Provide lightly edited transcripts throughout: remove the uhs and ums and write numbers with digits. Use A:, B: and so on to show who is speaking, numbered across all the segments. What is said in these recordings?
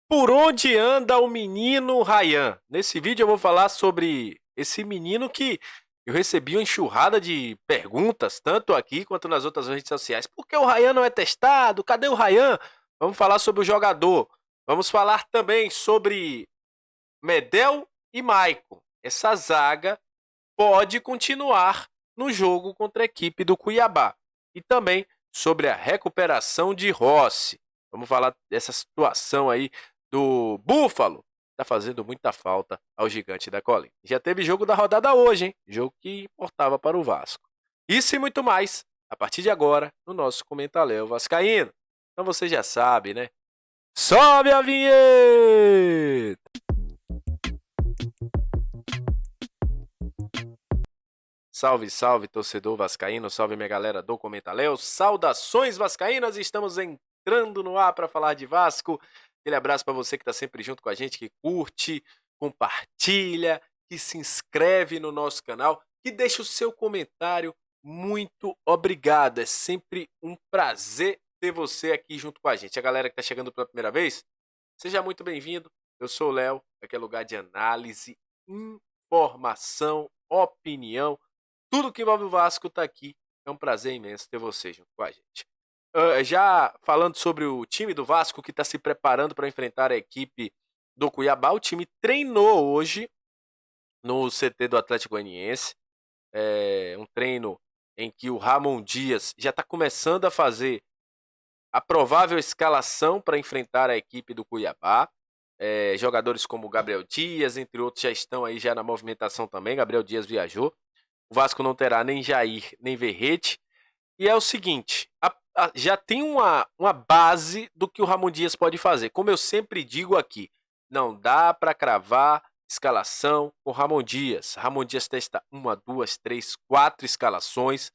A: Por onde anda o menino Ryan? Nesse vídeo eu vou falar sobre esse menino que eu recebi uma enxurrada de perguntas, tanto aqui quanto nas outras redes sociais. Por que o Ryan não é testado? Cadê o Ryan? Vamos falar sobre o jogador. Vamos falar também sobre Medel e Maicon. Essa zaga pode continuar no jogo contra a equipe do Cuiabá. E também sobre a recuperação de Rossi. Vamos falar dessa situação aí do Búfalo. Tá fazendo muita falta ao gigante da colina. Já teve jogo da rodada hoje, hein? Jogo que importava para o Vasco. Isso e muito mais, a partir de agora, no nosso Comentário Vascaíno. Então você já sabe, né? Sobe a vinheta! Salve, salve, torcedor vascaíno, salve minha galera do Comentaléu, saudações vascaínas, estamos entrando no ar para falar de Vasco. Aquele abraço para você que está sempre junto com a gente, que curte, compartilha, que se inscreve no nosso canal, que deixa o seu comentário. Muito obrigado, é sempre um prazer ter você aqui junto com a gente. A galera que está chegando pela primeira vez, seja muito bem-vindo. Eu sou o Léo, aqui é lugar de análise, informação, opinião. Tudo que envolve o Vasco está aqui. É um prazer imenso ter você junto com a gente. Já falando sobre o time do Vasco que está se preparando para enfrentar a equipe do Cuiabá, o time treinou hoje no CT do Atlético Goianiense. Um treino em que o Ramon Dias já está começando a fazer a provável escalação para enfrentar a equipe do Cuiabá. Jogadores como Gabriel Dias, entre outros, já estão aí já na movimentação também. Gabriel Dias viajou. O Vasco não terá nem Jair, nem Verrete. E é o seguinte, já tem uma base do que o Ramon Dias pode fazer. Como eu sempre digo aqui, não dá para cravar escalação com Ramon Dias. Ramon Dias testa 1, 2, 3, 4 escalações.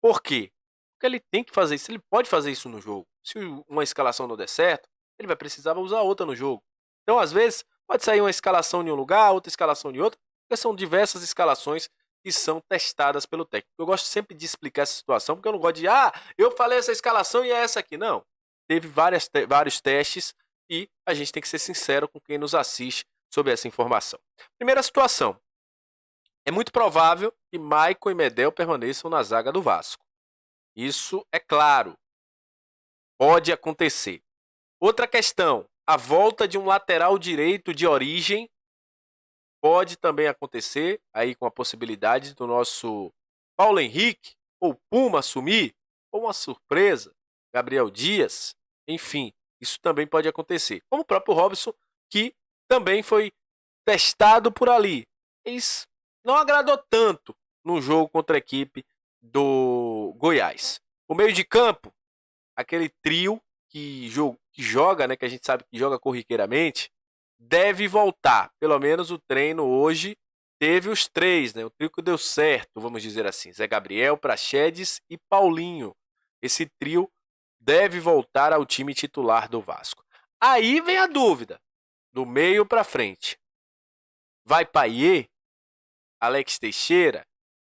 A: Por quê? Porque ele tem que fazer isso, ele pode fazer isso no jogo. Se uma escalação não der certo, ele vai precisar usar outra no jogo. Então, às vezes, pode sair uma escalação em um lugar, outra escalação em outro, porque são diversas escalações que são testadas pelo técnico. Eu gosto sempre de explicar essa situação, porque eu não gosto de, eu falei essa escalação e é essa aqui. Não. Teve vários testes e a gente tem que ser sincero com quem nos assiste sobre essa informação. Primeira situação. É muito provável que Maicon e Medel permaneçam na zaga do Vasco. Isso é claro. Pode acontecer. Outra questão. A volta de um lateral direito de origem pode também acontecer, aí com a possibilidade do nosso Paulo Henrique ou Puma assumir, ou uma surpresa, Gabriel Dias, enfim, isso também pode acontecer. Como o próprio Robson, que também foi testado por ali. Isso não agradou tanto no jogo contra a equipe do Goiás. O meio de campo, aquele trio que joga, né, que a gente sabe que joga corriqueiramente, deve voltar. Pelo menos o treino hoje teve os três, né? O trio que deu certo, vamos dizer assim. Zé Gabriel, Praxedes e Paulinho. Esse trio deve voltar ao time titular do Vasco. Aí vem a dúvida, do meio para frente. Vai Paier, Alex Teixeira,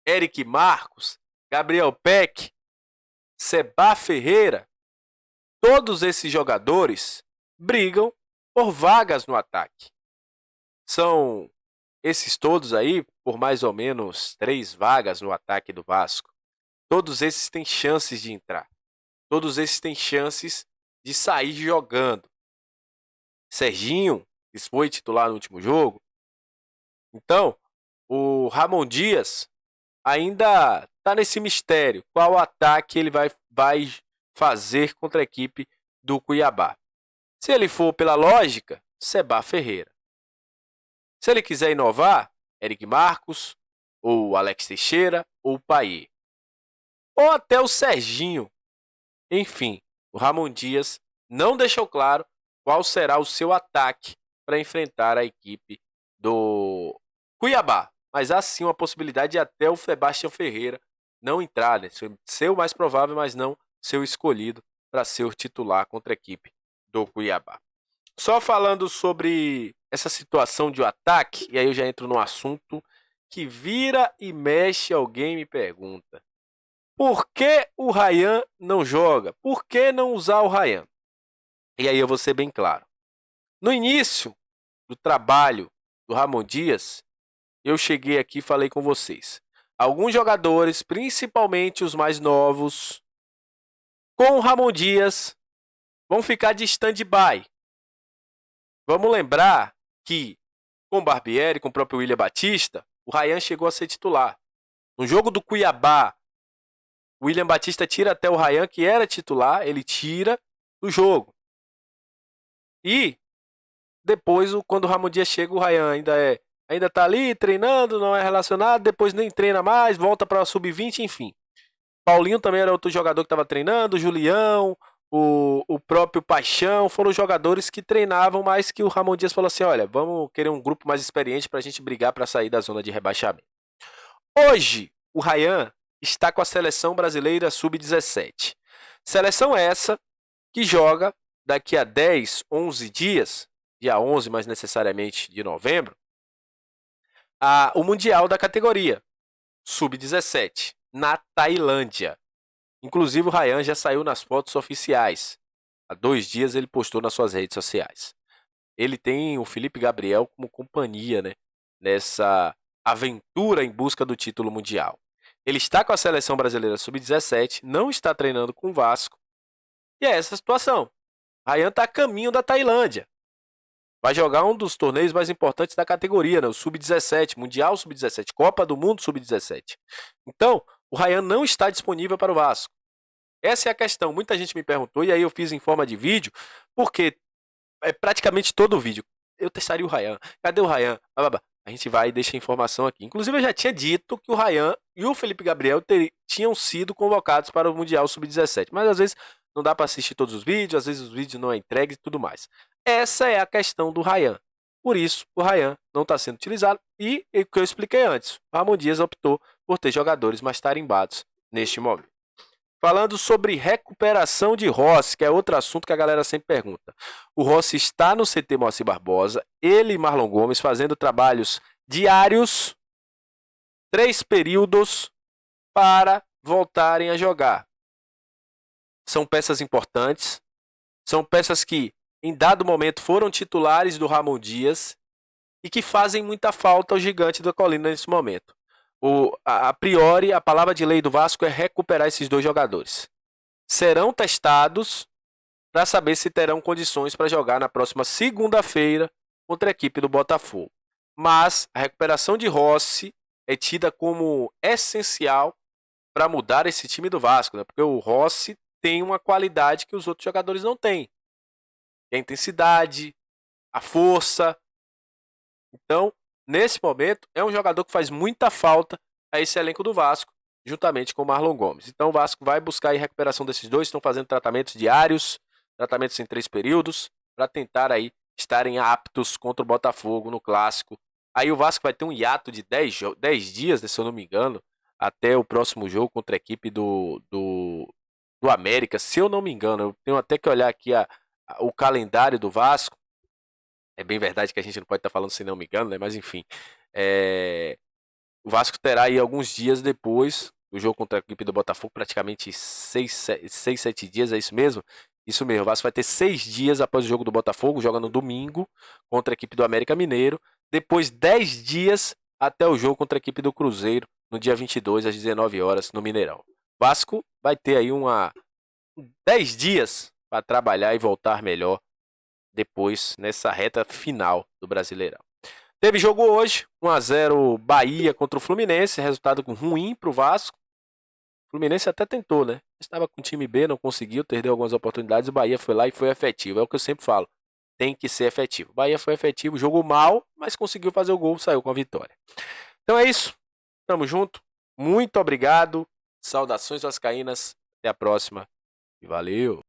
A: Eric Marcos, Gabriel Peck, Seba Ferreira? Todos esses jogadores brigam por vagas no ataque. São esses todos aí por mais ou menos 3 vagas no ataque do Vasco. Todos esses têm chances de entrar. Todos esses têm chances de sair jogando. Serginho, que foi titular no último jogo. Então, o Ramon Dias ainda está nesse mistério. Qual ataque ele vai fazer contra a equipe do Cuiabá? Se ele for pela lógica, Seba Ferreira. Se ele quiser inovar, Eric Marcos, ou Alex Teixeira, ou Paier. Ou até o Serginho. Enfim, o Ramon Dias não deixou claro qual será o seu ataque para enfrentar a equipe do Cuiabá. Mas há sim uma possibilidade de até o Sebastião Ferreira não entrar, né? Ser o mais provável, mas não ser o escolhido para ser o titular contra a equipe do Cuiabá. Só falando sobre essa situação de ataque, e aí eu já entro no assunto que vira e mexe, alguém me pergunta. Por que o Ryan não joga? Por que não usar o Ryan? E aí eu vou ser bem claro. No início do trabalho do Ramon Dias, eu cheguei aqui e falei com vocês. Alguns jogadores, principalmente os mais novos, com o Ramon Dias, vão ficar de stand-by. Vamos lembrar que, com o Barbieri, com o próprio William Batista, o Ryan chegou a ser titular. No jogo do Cuiabá, o William Batista tira até o Ryan, que era titular, ele tira do jogo. E depois, quando o Ramon Dias chega, o Ryan ainda tá ali treinando, não é relacionado, depois nem treina mais, volta para sub-20, enfim. Paulinho também era outro jogador que estava treinando, o Julião, o próprio Paixão, foram jogadores que treinavam, mas que o Ramon Dias falou assim, olha, vamos querer um grupo mais experiente para a gente brigar para sair da zona de rebaixamento. Hoje, o Ryan está com a seleção brasileira sub-17. Seleção essa que joga daqui a 10, 11 dias, dia 11 mais necessariamente de novembro, o Mundial da categoria sub-17 na Tailândia. Inclusive o Ryan já saiu nas fotos oficiais. Há 2 dias ele postou nas suas redes sociais. Ele tem o Felipe Gabriel como companhia, né, nessa aventura em busca do título mundial. Ele está com a seleção brasileira sub-17, não está treinando com o Vasco. E é essa a situação. Ryan está a caminho da Tailândia. Vai jogar um dos torneios mais importantes da categoria, né? O Sub-17, Mundial Sub-17, Copa do Mundo Sub-17. Então, o Ryan não está disponível para o Vasco. Essa é a questão. Muita gente me perguntou, e aí eu fiz em forma de vídeo, porque é praticamente todo o vídeo. Eu testaria o Ryan. Cadê o Ryan? A gente vai e deixa a informação aqui. Inclusive, eu já tinha dito que o Ryan e o Felipe Gabriel tinham sido convocados para o Mundial Sub-17. Mas às vezes não dá para assistir todos os vídeos, às vezes os vídeos não é entregue e tudo mais. Essa é a questão do Ryan. Por isso, o Ryan não está sendo utilizado. E o que eu expliquei antes, o Ramon Dias optou por ter jogadores mais tarimbados neste momento. Falando sobre recuperação de Rossi, que é outro assunto que a galera sempre pergunta. O Rossi está no CT Moacir Barbosa, ele e Marlon Gomes fazendo trabalhos diários, 3 períodos, para voltarem a jogar. São peças importantes, são peças que em dado momento foram titulares do Ramon Dias e que fazem muita falta ao gigante da colina nesse momento. A priori, a palavra de lei do Vasco é recuperar esses 2 jogadores. Serão testados para saber se terão condições para jogar na próxima segunda-feira contra a equipe do Botafogo. Mas a recuperação de Rossi é tida como essencial para mudar esse time do Vasco, né? Porque o Rossi tem uma qualidade que os outros jogadores não têm. A intensidade, a força. Então, nesse momento, é um jogador que faz muita falta a esse elenco do Vasco, juntamente com o Marlon Gomes. Então, o Vasco vai buscar a recuperação desses 2, estão fazendo tratamentos diários, tratamentos em 3 períodos, para tentar aí estarem aptos contra o Botafogo no Clássico. Aí o Vasco vai ter um hiato de 10 dias, se eu não me engano, até o próximo jogo contra a equipe do América, se eu não me engano. Eu tenho até que olhar aqui o calendário do Vasco. É bem verdade que a gente não pode estar falando se não me engano, né? Mas enfim. O Vasco terá aí alguns dias depois do jogo contra a equipe do Botafogo, praticamente 6, 7 dias, é isso mesmo? Isso mesmo, o Vasco vai ter 6 dias após o jogo do Botafogo, joga no domingo contra a equipe do América Mineiro. Depois 10 dias até o jogo contra a equipe do Cruzeiro, no dia 22, às 19 horas, no Mineirão. O Vasco vai ter aí 10 dias para trabalhar e voltar melhor depois nessa reta final do Brasileirão. Teve jogo hoje, 1-0 Bahia contra o Fluminense, resultado ruim para o Vasco. O Fluminense até tentou, né? Estava com o time B, não conseguiu, perdeu algumas oportunidades, o Bahia foi lá e foi efetivo. É o que eu sempre falo, tem que ser efetivo. O Bahia foi efetivo, jogou mal, mas conseguiu fazer o gol, saiu com a vitória. Então é isso, tamo junto, muito obrigado, saudações vascaínas, até a próxima e valeu!